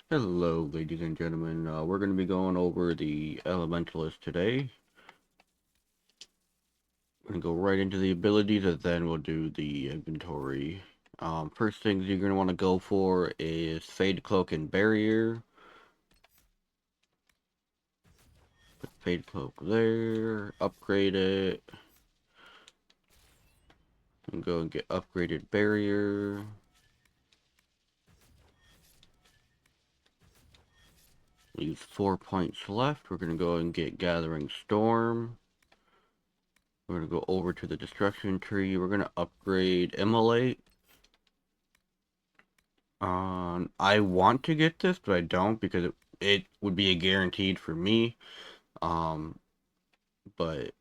Hello, ladies and gentlemen. We're going to be going over the Elementalist today. We're going to go right into the abilities, and then we'll do the inventory. First things you're going to want to go for is Fade Cloak and Barrier. Put Fade Cloak there, upgrade it, and go and get upgraded Barrier. Leaves 4 points left. We're going to go and get Gathering Storm. We're going to go over to the Destruction Tree. We're going to upgrade Immolate. I want to get this, but I don't because it would be a guaranteed for me. Um, but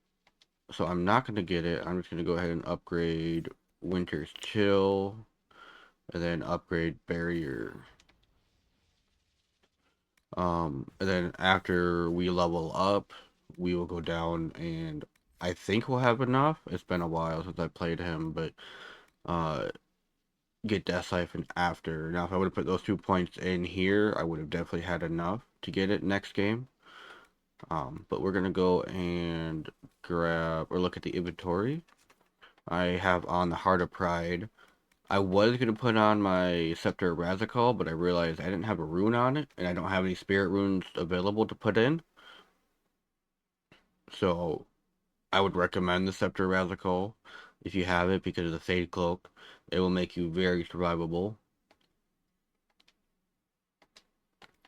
so I'm not gonna get it. I'm just gonna go ahead and upgrade Winter's Chill, and then upgrade Barrier. And then after we level up, we will go down, and I think we'll have enough. It's been a while since I played him, but uh, get Death Siphon after. Now, if I would have put those 2 points in here, I would have definitely had enough to get it next game. But we're gonna go and grab or look at the inventory. I have on the Heart of Pride. I was gonna put on my Scepter of Razakal, but I realized I didn't have a rune on it, and I don't have any spirit runes available to put in. So I would recommend the Scepter of Razakal if you have it because of the Fade Cloak. It will make you very survivable.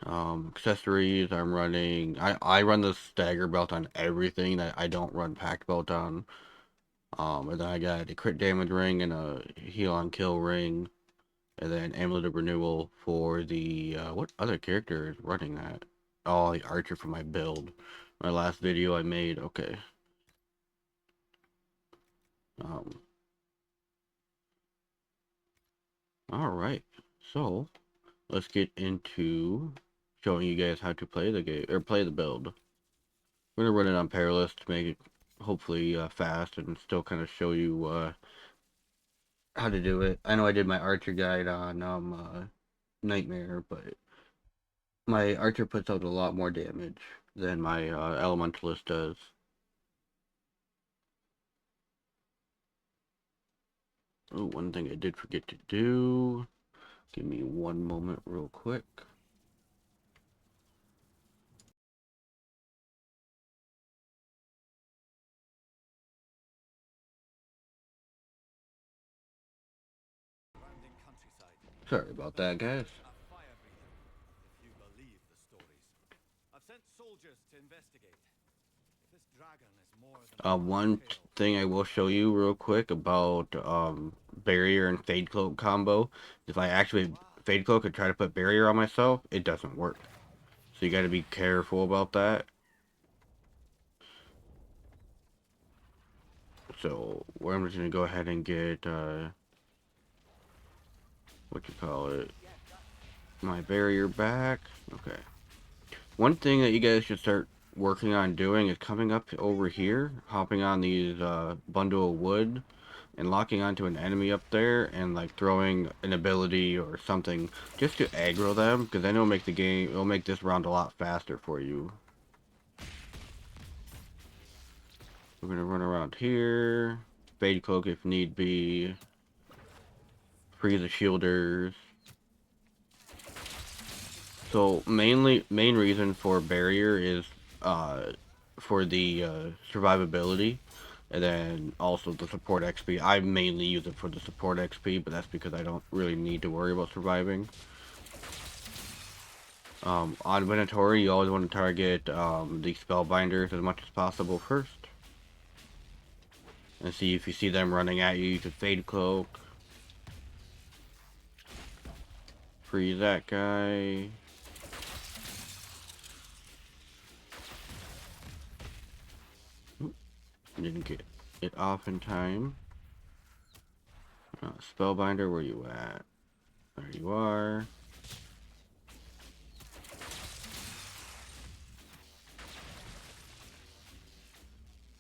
Accessories, I'm running. I run the Stagger Belt on everything that I don't run Pact Belt on. And then I got a crit damage ring and a heal on kill ring, and then Amulet of Renewal for the what other character is running that? Oh, the Archer for my build. My last video I made. Okay. Um. All right. So let's get into showing you guys how to play the game or play the build. We're gonna run it on Perilous to make it hopefully fast and still kind of show you how to do it. I know I did my Archer guide on Nightmare, but my Archer puts out a lot more damage than my Elementalist does. Oh, one thing I did forget to do. Give me one moment real quick. Sorry about that, guys. One thing I will show you real quick about Barrier and Fade Cloak combo. If I activate Fade Cloak and try to put Barrier on myself, it doesn't work. So you got to be careful about that. So I'm just gonna go ahead and get what you call it, my Barrier back. Okay. One thing that you guys should start working on doing is coming up over here, hopping on these bundle of wood, and locking onto an enemy up there, and like throwing an ability or something just to aggro them, because then it'll make this round a lot faster for you. We're gonna run around here, Fade Cloak if need be, free the shielders. So main reason for Barrier is for the survivability, and then also the support XP. I mainly use it for the support XP, but that's because I don't really need to worry about surviving. On Venatori, you always want to target the Spellbinders as much as possible first. And see if you see them running at you, you can Fade Cloak. Free that guy. Didn't get it off in time. Spellbinder, where you at? There you are.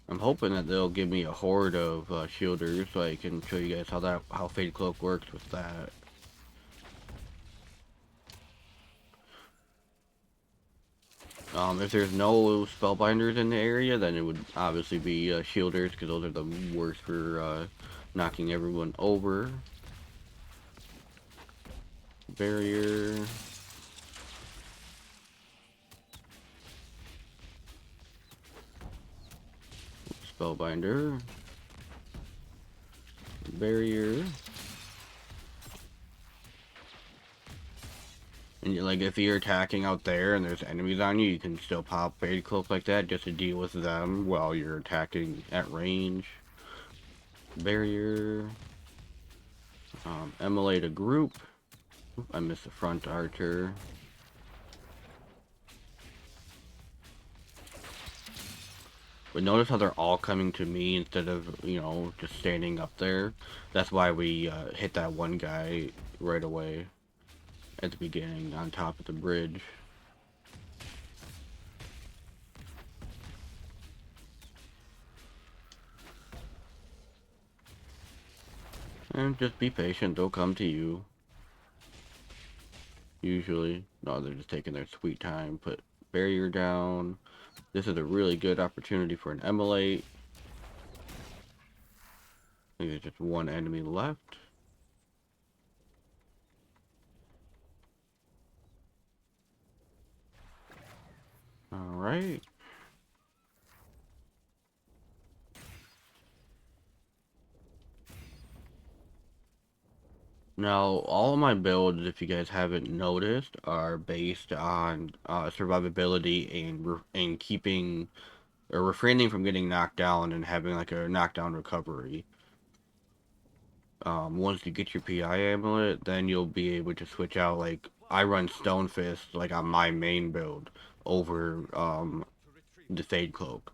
I'm hoping that they'll give me a horde of shielders so I can show you guys how Fade Cloak works with that. If there's no spellbinders in the area, then it would obviously be shielders, because those are the worst for knocking everyone over. Barrier. Spellbinder. Barrier. And like, if you're attacking out there and there's enemies on you, you can still pop Fade Cloak like that just to deal with them while you're attacking at range. Barrier. Emulate a group. Oop, I missed the front archer. But notice how they're all coming to me instead of, you know, just standing up there. That's why we hit that one guy right away at the beginning on top of the bridge. And just be patient, they'll come to you. Usually. No, they're just taking their sweet time. Put barrier down. This is a really good opportunity for an emulate. I think there's just one enemy left. Alright. Now, all of my builds, if you guys haven't noticed, are based on survivability and keeping or refraining from getting knocked down and having like a knockdown recovery. Once you get your PI amulet, then you'll be able to switch out. Like, I run Stone Fist like on my main build over the Fade Cloak.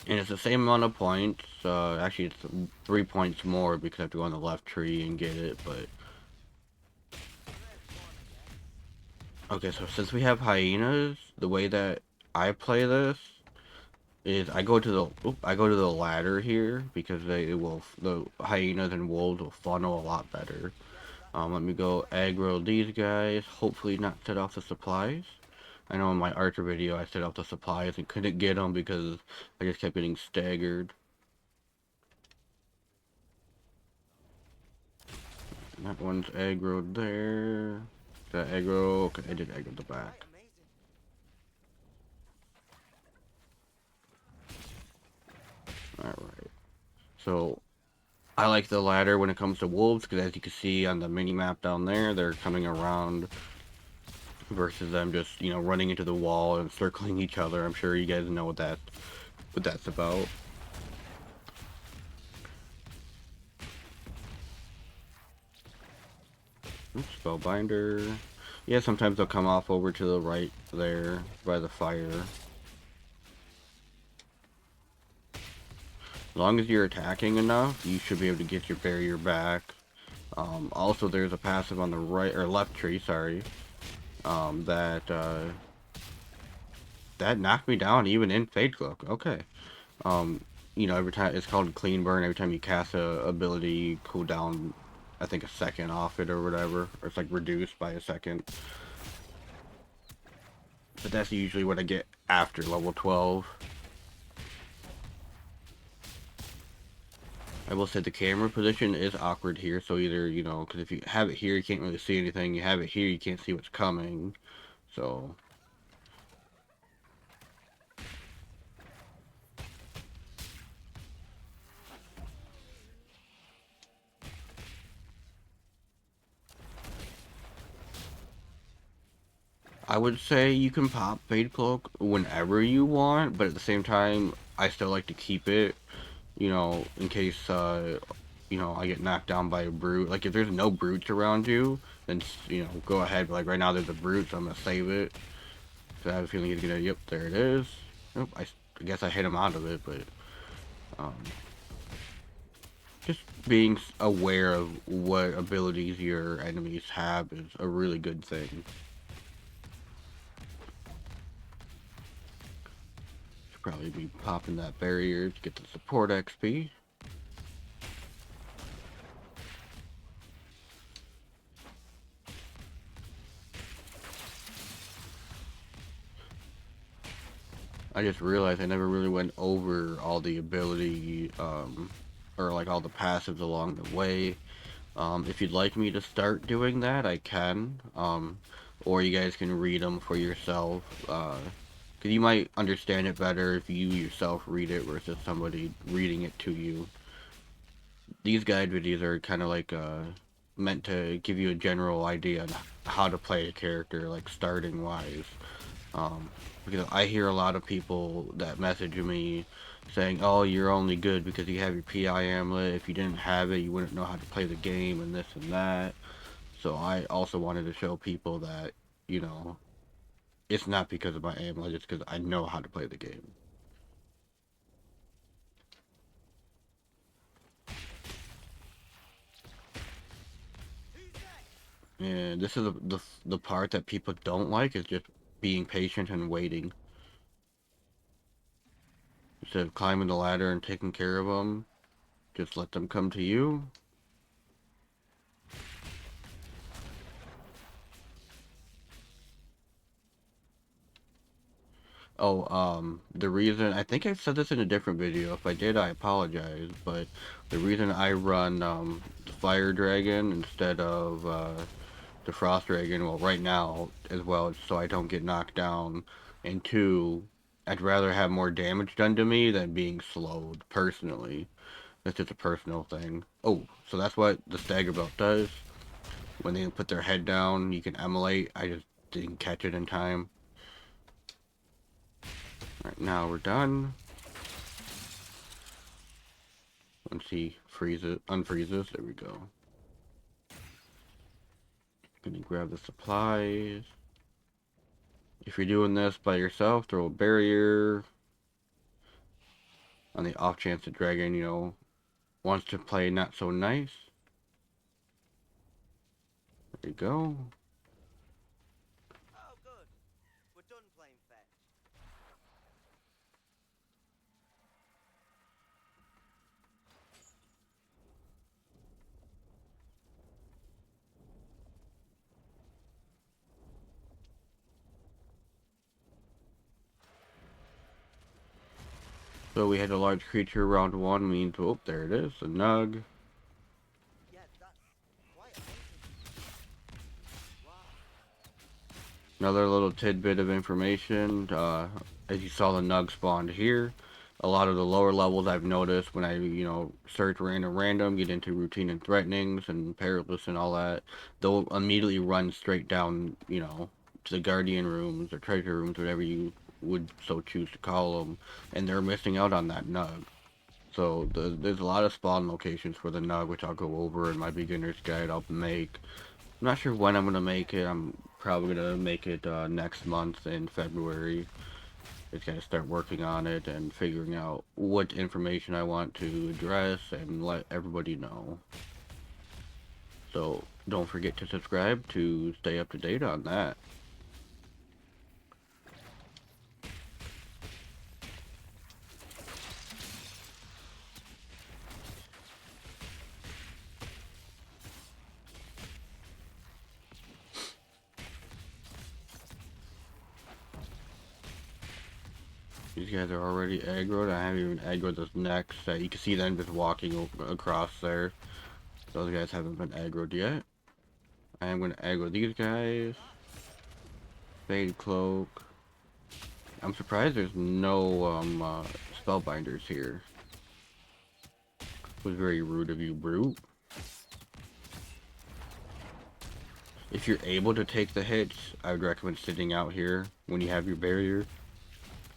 And it's the same amount of points. Actually, it's 3 points more because I have to go on the left tree and get it, but... Okay, so since we have hyenas, the way that I play this is I go to the ladder here because the hyenas and wolves will funnel a lot better. Let me go aggro these guys. Hopefully not set off the supplies. I know in my Archer video I set off the supplies and couldn't get them because I just kept getting staggered. That one's aggroed there. That aggro? Okay, I did aggro the back. Alright. So, I like the ladder when it comes to wolves, because as you can see on the mini-map down there, they're coming around versus them just, you know, running into the wall and circling each other. I'm sure you guys know what that's about. Oops, Spellbinder. Yeah, sometimes they'll come off over to the right there by the fire. As long as you're attacking enough, you should be able to get your barrier back. Also, there's a passive on the right or left tree, sorry, that knocked me down even in Fade Cloak. Okay. You know, every time it's called Clean Burn. Every time you cast a ability, you cool down, I think, a second off it or whatever, or it's like reduced by a second. But that's usually what I get after level 12. I will say the camera position is awkward here, so either, you know, because if you have it here, you can't really see anything. You have it here, you can't see what's coming. So... I would say you can pop Fade Cloak whenever you want, but at the same time, I still like to keep it, you know, in case, you know, I get knocked down by a brute. Like, if there's no brutes around you, then, you know, go ahead. But, like, right now there's a brute, so I'm gonna save it. So I have a feeling he's gonna, yep, there it is. Nope, I guess I hit him out of it, but, um, just being aware of what abilities your enemies have is a really good thing. Should probably be popping that barrier to get the support XP. I just realized I never really went over all the ability, or like all the passives along the way. If you'd like me to start doing that, I can. Or you guys can read them for yourself. Because you might understand it better if you yourself read it versus somebody reading it to you. These guide videos are kind of like meant to give you a general idea on how to play a character, like starting wise. Um, because I hear a lot of people that message me saying, "Oh, you're only good because you have your PI amulet. If you didn't have it, you wouldn't know how to play the game and this and that." So I also wanted to show people that, you know, it's not because of my amulet, it's because I know how to play the game. And this is the part that people don't like is just being patient and waiting. Instead of climbing the ladder and taking care of them, just let them come to you. Oh, the reason, I think I've said this in a different video. If I did, I apologize. But the reason I run, the Fire Dragon instead of, the Frost Dragon, well, right now as well, so I don't get knocked down. And two, I'd rather have more damage done to me than being slowed, personally. That's just a personal thing. Oh, so that's what the Stagger Belt does. When they put their head down, you can emulate. I just didn't catch it in time. Alright, now we're done. Once he freezes, unfreezes, there we go. Gonna grab the supplies. If you're doing this by yourself, throw a barrier. On the off chance the dragon, you know, wants to play not so nice. There you go. Oh, good. We're done playing fetch. So we had a large creature round one, means, oh, there it is, a nug. Yeah, that's quite amazing. Wow. Another little tidbit of information, as you saw the nug spawned here. A lot of the lower levels I've noticed when I, you know, search random, get into routine and threatenings and perilous and all that, they'll immediately run straight down, you know, to the guardian rooms or treasure rooms, whatever you would so choose to call them, and they're missing out on that nug. So there's a lot of spawn locations for the nug, which I'll go over in my beginner's guide I'll make. I'm not sure when I'm gonna make it. I'm probably gonna make it next month in February. Just gotta start working on it and figuring out what information I want to address and let everybody know. So don't forget to subscribe to stay up to date on that. These guys are already aggroed. I haven't even aggroed this next set. You can see them just walking across there. Those guys haven't been aggroed yet. I am going to aggro these guys. Fade Cloak. I'm surprised there's no spellbinders here. It was very rude of you, Brute. If you're able to take the hits, I would recommend sitting out here when you have your barrier.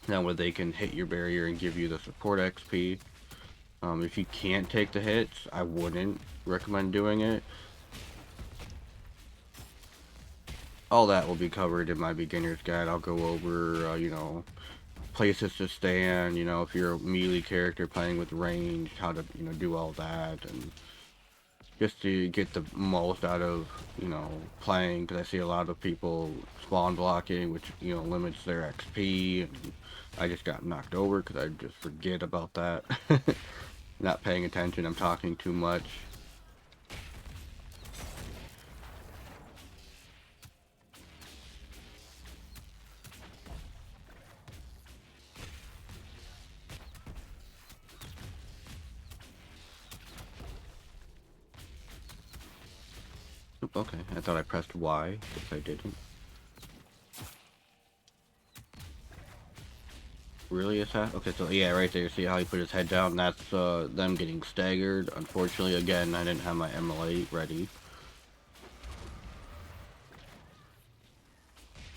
That way they can hit your barrier and give you the support XP. If you can't take the hits, I wouldn't recommend doing it. All that will be covered in my beginner's guide. I'll go over, you know, places to stand, you know, if you're a melee character playing with range, how to, you know, do all that, and just to get the most out of, you know, playing, because I see a lot of people spawn blocking, which, you know, limits their XP, and I just got knocked over because I just forget about that. Not paying attention, I'm talking too much. Okay, I thought I pressed Y. Guess I didn't. Really attack? Okay, so yeah, right there. See how he put his head down? That's them getting staggered. Unfortunately, again, I didn't have my MLA ready.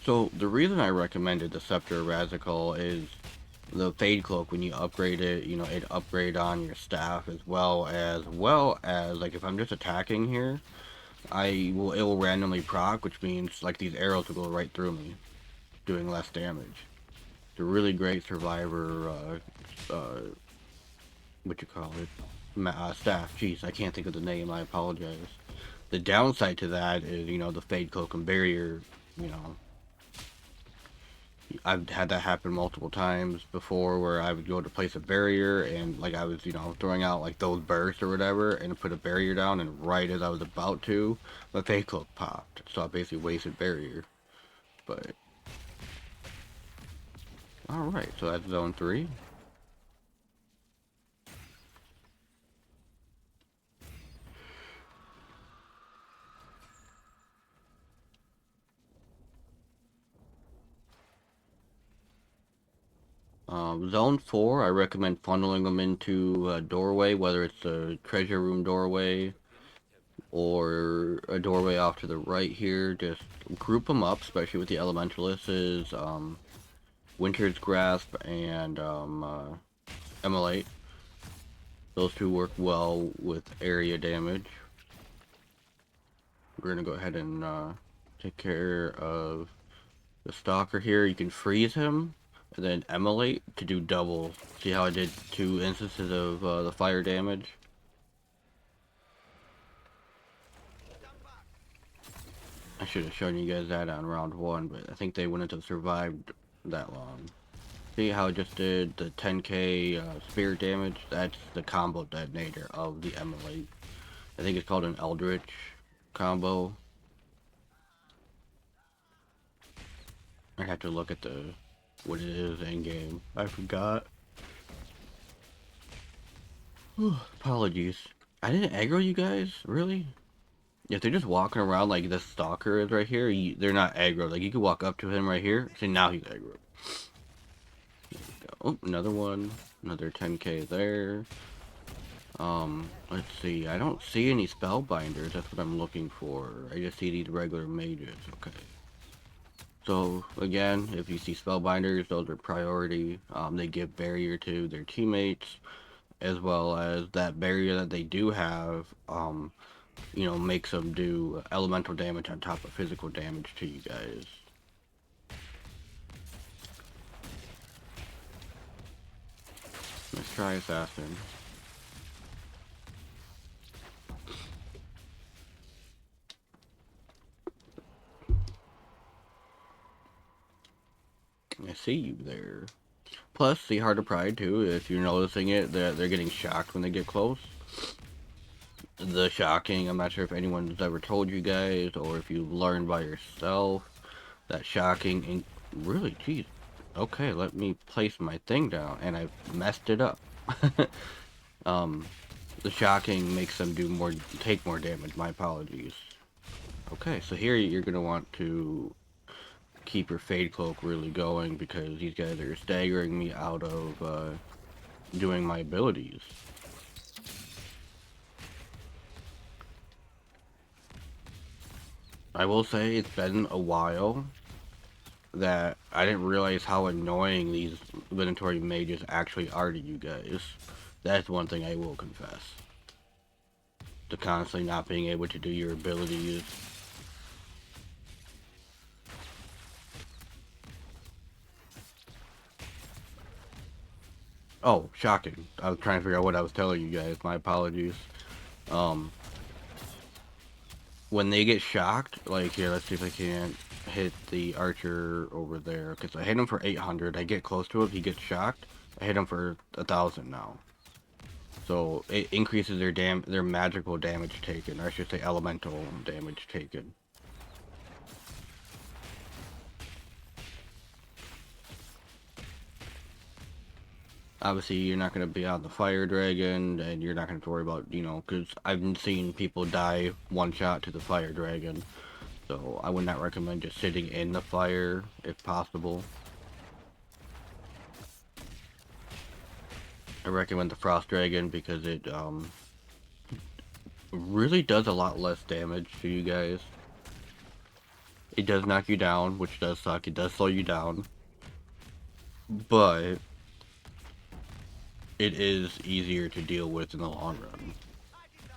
So the reason I recommended the Scepter Razikal is the Fade Cloak. When you upgrade it, you know, it upgrade on your staff as like if I'm just attacking here, it will randomly proc, which means like these arrows will go right through me, doing less damage. It's a really great survivor. What you call it? Staff. Jeez, I can't think of the name. I apologize. The downside to that is, you know, the Fade Cloak and Barrier. You know, I've had that happen multiple times before where I would go to place a barrier and like I was, you know, throwing out like those bursts or whatever and put a barrier down and right as I was about to, the Fade Cloak popped. So I basically wasted barrier. But alright, so that's zone 3. Zone 4, I recommend funneling them into a doorway, whether it's a treasure room doorway or a doorway off to the right here. Just group them up, especially with the Elementalists, Winter's Grasp and Immolate. Those two work well with area damage. We're gonna go ahead and take care of the Stalker here. You can freeze him and then Immolate to do double. See how I did 2 instances of the fire damage? I should have shown you guys that on round 1, but I think they wouldn't have survived that long. See how I just did the 10k spirit damage? That's the combo detonator of the Immolate. I think it's called an Eldritch combo. I have to look at what it is in game. I forgot. Apologies. I didn't aggro you guys, really? If they're just walking around like this stalker is right here, they're not aggro. Like you can walk up to him right here. See, now he's aggro. Oh, another one. Another 10k there. Let's see. I don't see any spellbinders. That's what I'm looking for. I just see these regular mages. Okay. So again, if you see spellbinders, those are priority. They give barrier to their teammates, as well as that barrier that they do have. You know, makes them do elemental damage on top of physical damage to you guys. Let's try assassin. I see you there. Plus, see Heart of Pride too. If you're noticing it, they're getting shocked when they get close. The shocking, I'm not sure if anyone's ever told you guys or if you've learned by yourself that shocking and really, geez. Okay, let me place my thing down and I messed it up. um, the shocking makes them take more damage. My apologies. Okay, so here you're gonna want to keep your Fade Cloak really going because these guys are staggering me out of doing my abilities. I will say it's been a while that I didn't realize how annoying these inventory mages actually are to you guys. That's one thing I will confess. To constantly not being able to do your abilities. Oh, shocking. I was trying to figure out what I was telling you guys. My apologies. Um, when they get shocked, like here, let's see if I can hit the archer over there. Because I hit him for 800. I get close to him, he gets shocked. I hit him for 1,000 now. So it increases their magical damage taken, or I should say elemental damage taken. Obviously, you're not going to be on the fire dragon, and you're not going to worry about, because I've seen people die one shot to the fire dragon. So I would not recommend just sitting in the fire if possible. I recommend the frost dragon because it really does a lot less damage to you guys. It does knock you down, which does suck. It does slow you down, but it is easier to deal with in the long run. I did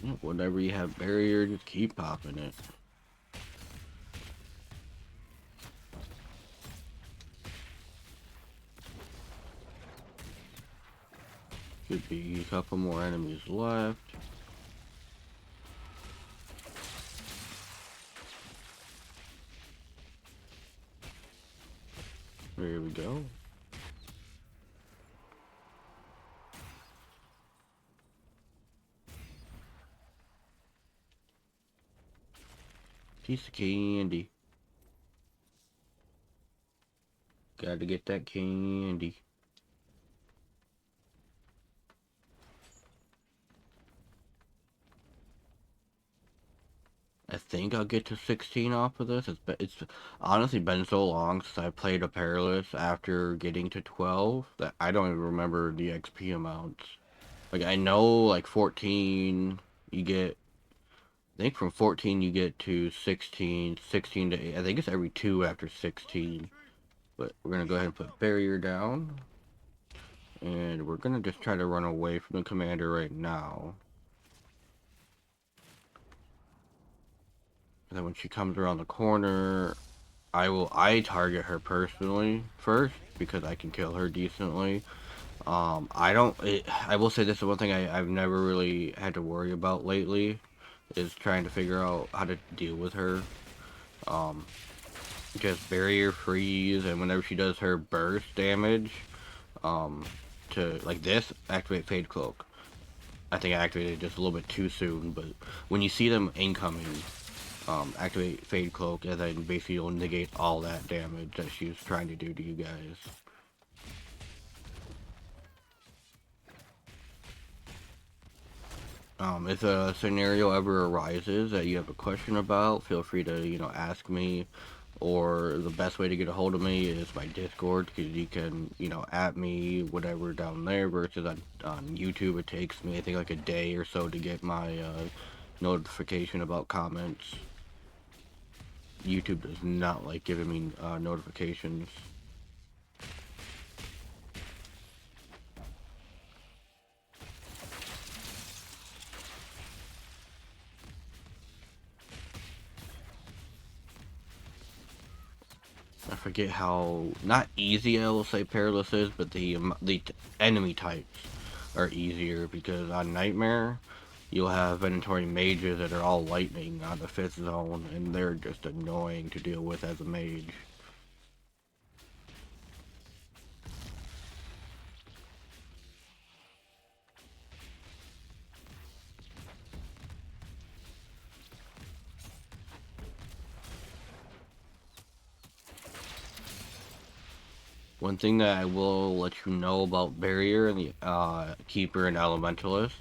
not. Whenever you have barrier, just keep popping it. Should be a couple more enemies left. There we go. Piece of candy. Gotta get that candy. I think I'll get to 16 off of this. It's honestly been so long since I played a Perilous after getting to 12 that I don't even remember the XP amounts. Like, I know, like, 14, you get, I think from 14 you get to 16, 16 to 8. I think it's every 2 after 16. But we're gonna go ahead and put barrier down. And we're gonna just try to run away from the commander right now. And then when she comes around the corner, I target her personally first because I can kill her decently. I will say this is one thing I've never really had to worry about lately is trying to figure out how to deal with her. Um, just barrier freeze, and whenever she does her burst damage, um, to like this, activate fade cloak. I think I activated it just a little bit too soon, but when you see them incoming, activate fade cloak, and then basically you'll negate all that damage that she's trying to do to you guys. If a scenario ever arises that you have a question about, feel free to, ask me. Or the best way to get a hold of me is my Discord, because you can, at me, whatever, down there, versus on YouTube, it takes me, I think, like a day or so to get my notification about comments. YouTube does not like giving me notifications. I forget how not easy I will say Perilous is, but the enemy types are easier because on Nightmare you'll have Venatori mages that are all lightning on the 5th zone, and they're just annoying to deal with as a mage. One thing that I will let you know about Barrier and the Keeper and Elementalist,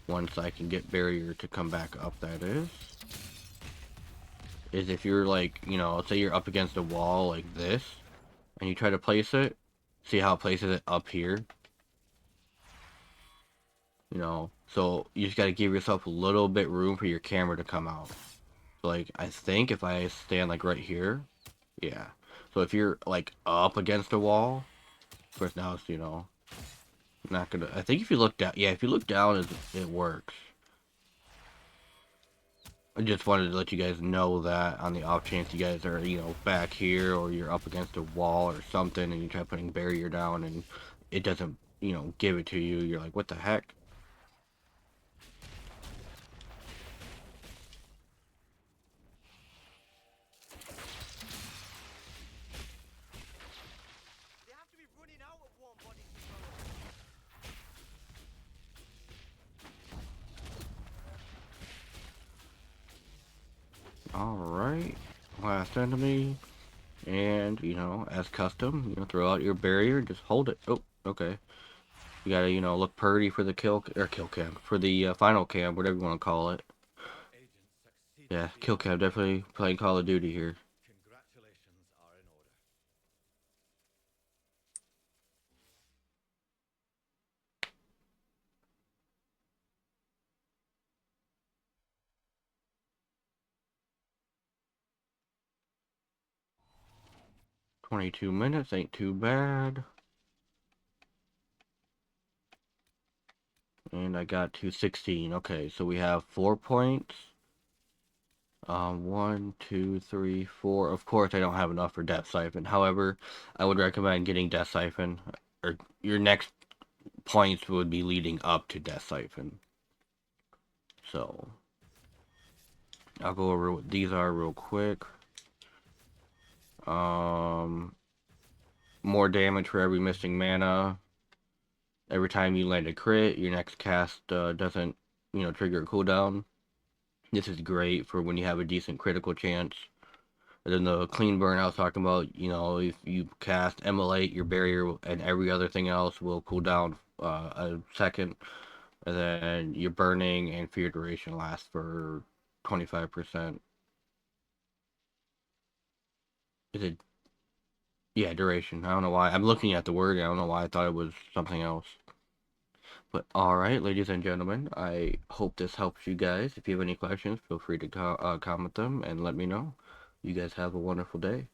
once I can get Barrier to come back up, that is if you're like, say you're up against a wall like this, and you try to place it, see how it places it up here? So you just gotta give yourself a little bit room for your camera to come out. So like, I think if I stand like right here, yeah. So if you're like up against a wall, of course now it's, not gonna, I think if you look down, yeah, if you look down, it works. I just wanted to let you guys know that on the off chance you guys are, back here or you're up against a wall or something and you try putting barrier down and it doesn't, give it to you. You're like, what the heck? Alright. Last enemy. And, as custom, throw out your barrier, just hold it. Oh, okay. You gotta, look purdy for the kill cam, for the final cam, whatever you want to call it. Our agent succeeded Yeah, kill beyond cam, definitely expectations. playing Call of Duty here. Congratulations are in order. 22 minutes, ain't too bad. And I got to 16. Okay, so we have 4 points. 1, 2, 3, 4. Of course, I don't have enough for Death Siphon. However, I would recommend getting Death Siphon, or your next points would be leading up to Death Siphon. So, I'll go over what these are real quick. Um, More damage for every missing mana. Every time you land a crit, your next cast doesn't, trigger a cooldown. This is great for when you have a decent critical chance. And then the clean burn I was talking about, if you cast Immolate, your barrier and every other thing else will cool down a second. And then your burning and fear duration lasts for 25%. Is it? Yeah, duration. I don't know why. I'm looking at the word. I don't know why I thought it was something else. But alright, ladies and gentlemen, I hope this helps you guys. If you have any questions, feel free to comment them and let me know. You guys have a wonderful day.